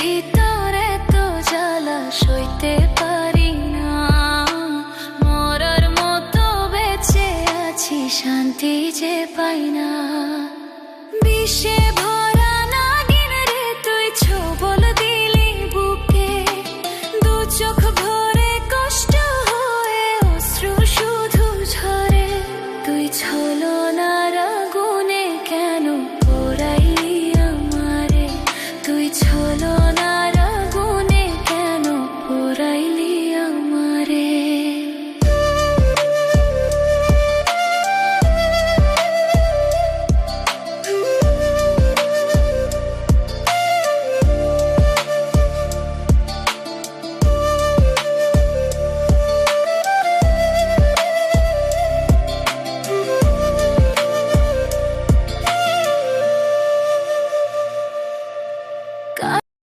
ভিতরে তো জ্বালা সইতে পারি না, মরার মতো বেঁচে আছি শান্তি যে পাই না। বিষে ভরা নাগিন রে তুই ছোবল দিলি বুকে, দু চোখ ভরে কষ্ট হয়ে অশ্রু শুধু ঝরে। তুই ছলনার আগুনে কেন পোড়াইলি আমারে, তুই ছলনা